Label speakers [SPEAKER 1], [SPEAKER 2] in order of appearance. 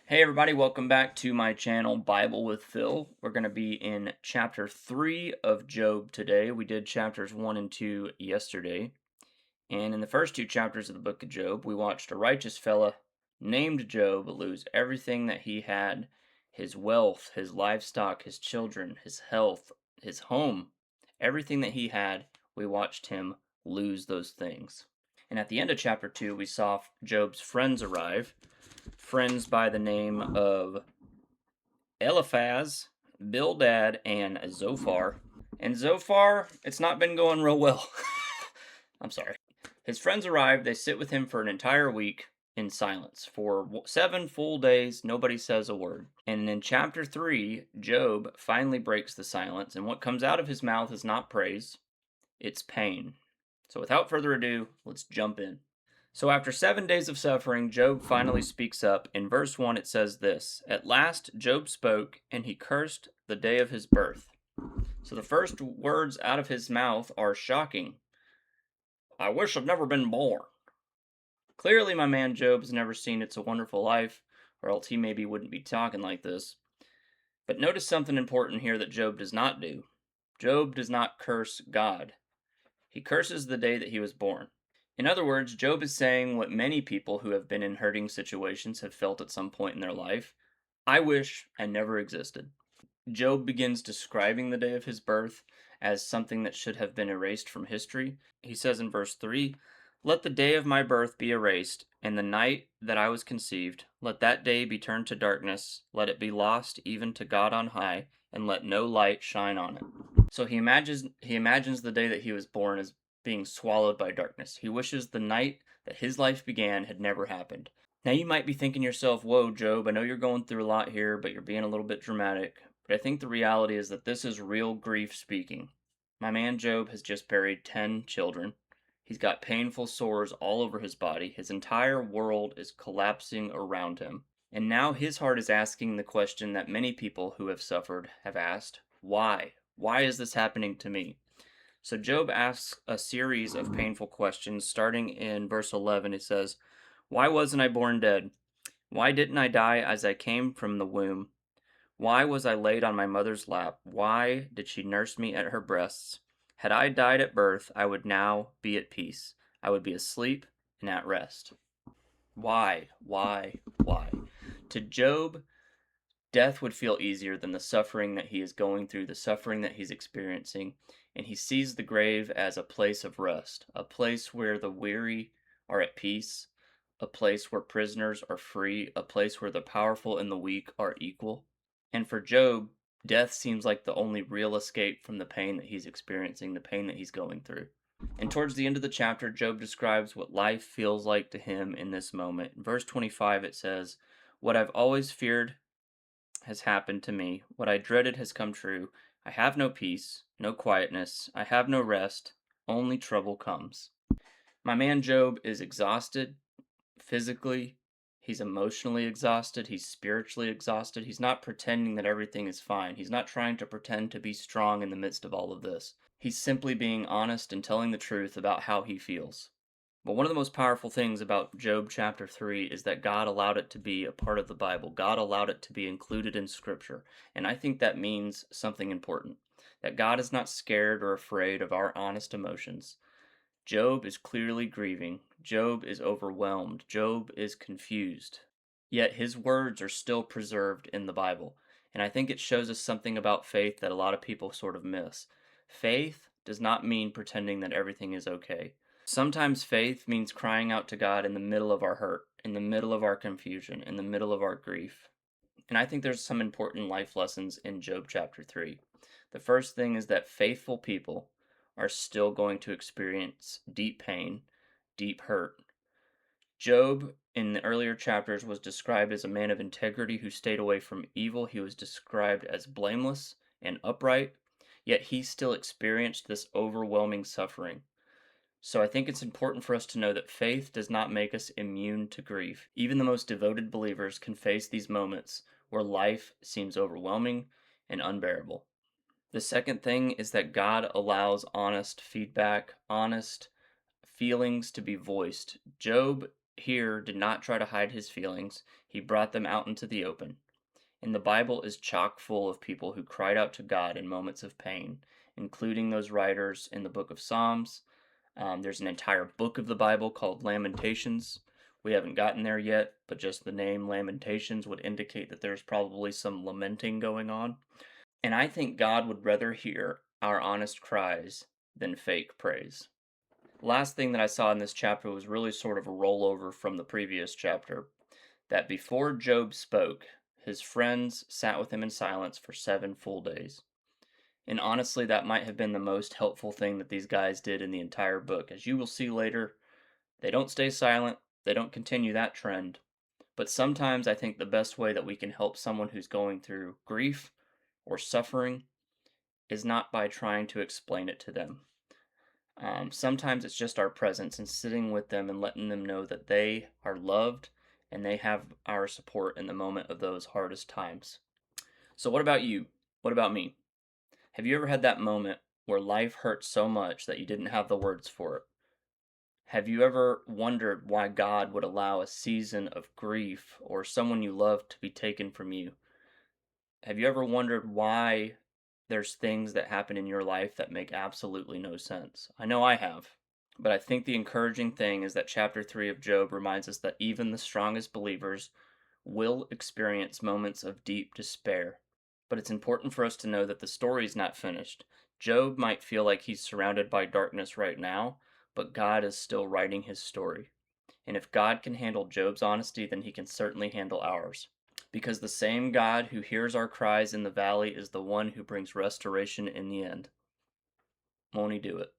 [SPEAKER 1] Hey everybody, welcome back to my channel Bible with Phil. We're going to be in chapter 3 of Job today. We did chapters 1 and 2 yesterday. And in the first two chapters of the book of Job, we watched a righteous fella named Job lose everything that he had, his wealth, his livestock, his children, his health, his home, everything that he had. We watched him lose those things. And at the end of chapter 2, we saw Job's friends arrive, friends by the name of Eliphaz, Bildad, and Zophar. And Zophar, it's not been going real well. I'm sorry. His friends arrive, they sit with him for an entire week in silence. For 7 full days, nobody says a word. And in chapter 3, Job finally breaks the silence, and what comes out of his mouth is not praise, it's pain. So without further ado, let's jump in. So after 7 days of suffering, Job finally speaks up. In verse 1, it says this: At last Job spoke, and he cursed the day of his birth. So the first words out of his mouth are shocking. I wish I'd never been born. Clearly, my man Job has never seen It's a Wonderful Life, or else he maybe wouldn't be talking like this. But notice something important here that Job does not do. Job does not curse God. He curses the day that he was born. In other words, Job is saying what many people who have been in hurting situations have felt at some point in their life: I wish I never existed. Job begins describing the day of his birth as something that should have been erased from history. He says in verse 3, Let the day of my birth be erased, and the night that I was conceived. Let that day be turned to darkness. Let it be lost even to God on high, and let no light shine on it. So he imagines the day that he was born as being swallowed by darkness. He wishes the night that his life began had never happened. Now you might be thinking to yourself, whoa, Job, I know you're going through a lot here, but you're being a little bit dramatic. But I think the reality is that this is real grief speaking. My man Job has just buried 10 children. He's got painful sores all over his body. His entire world is collapsing around him. And now his heart is asking the question that many people who have suffered have asked: why? Why is this happening to me? So Job asks a series of painful questions. Starting in verse 11, it says, Why wasn't I born dead? Why didn't I die as I came from the womb? Why was I laid on my mother's lap? Why did she nurse me at her breasts? Had I died at birth, I would now be at peace. I would be asleep and at rest. Why? Why? Why? To Job, death would feel easier than the suffering that he is going through, the suffering that he's experiencing, and he sees the grave as a place of rest, a place where the weary are at peace, a place where prisoners are free, a place where the powerful and the weak are equal. And for Job, death seems like the only real escape from the pain that he's experiencing, the pain that he's going through. And towards the end of the chapter, Job describes what life feels like to him in this moment. In verse 25, it says, What I've always feared has happened to me. What I dreaded has come true. I have no peace, no quietness. I have no rest. Only trouble comes. My man Job is exhausted physically. He's emotionally exhausted. He's spiritually exhausted. He's not pretending that everything is fine. He's not trying to pretend to be strong in the midst of all of this. He's simply being honest and telling the truth about how he feels. But one of the most powerful things about Job chapter 3 is that God allowed it to be a part of the Bible. God allowed it to be included in Scripture. And I think that means something important: that God is not scared or afraid of our honest emotions. Job is clearly grieving. Job is overwhelmed. Job is confused. Yet his words are still preserved in the Bible. And I think it shows us something about faith that a lot of people sort of miss. Faith does not mean pretending that everything is okay. Sometimes faith means crying out to God in the middle of our hurt, in the middle of our confusion, in the middle of our grief. And I think there's some important life lessons in Job chapter 3. The first thing is that faithful people are still going to experience deep pain, deep hurt. Job, in the earlier chapters, was described as a man of integrity who stayed away from evil. He was described as blameless and upright, yet he still experienced this overwhelming suffering. So I think it's important for us to know that faith does not make us immune to grief. Even the most devoted believers can face these moments where life seems overwhelming and unbearable. The second thing is that God allows honest feedback, honest feelings to be voiced. Job here did not try to hide his feelings, he brought them out into the open. And the Bible is chock full of people who cried out to God in moments of pain, including those writers in the book of Psalms. There's an entire book of the Bible called Lamentations. We haven't gotten there yet, but just the name Lamentations would indicate that there's probably some lamenting going on. And I think God would rather hear our honest cries than fake praise. Last thing that I saw in this chapter was really sort of a rollover from the previous chapter, that before Job spoke, his friends sat with him in silence for 7 full days. And honestly, that might have been the most helpful thing that these guys did in the entire book. As you will see later, they don't stay silent, they don't continue that trend. But sometimes I think the best way that we can help someone who's going through grief or suffering is not by trying to explain it to them. Sometimes it's just our presence and sitting with them and letting them know that they are loved and they have our support in the moment of those hardest times. So, what about you? What about me? Have you ever had that moment where life hurt so much that you didn't have the words for it? Have you ever wondered why God would allow a season of grief or someone you love to be taken from you? Have you ever wondered why there's things that happen in your life that make absolutely no sense? I know I have. But I think the encouraging thing is that chapter 3 of Job reminds us that even the strongest believers will experience moments of deep despair. But it's important for us to know that the story is not finished. Job might feel like he's surrounded by darkness right now, but God is still writing his story. And if God can handle Job's honesty, then he can certainly handle ours. Because the same God who hears our cries in the valley is the one who brings restoration in the end. Won't he do it?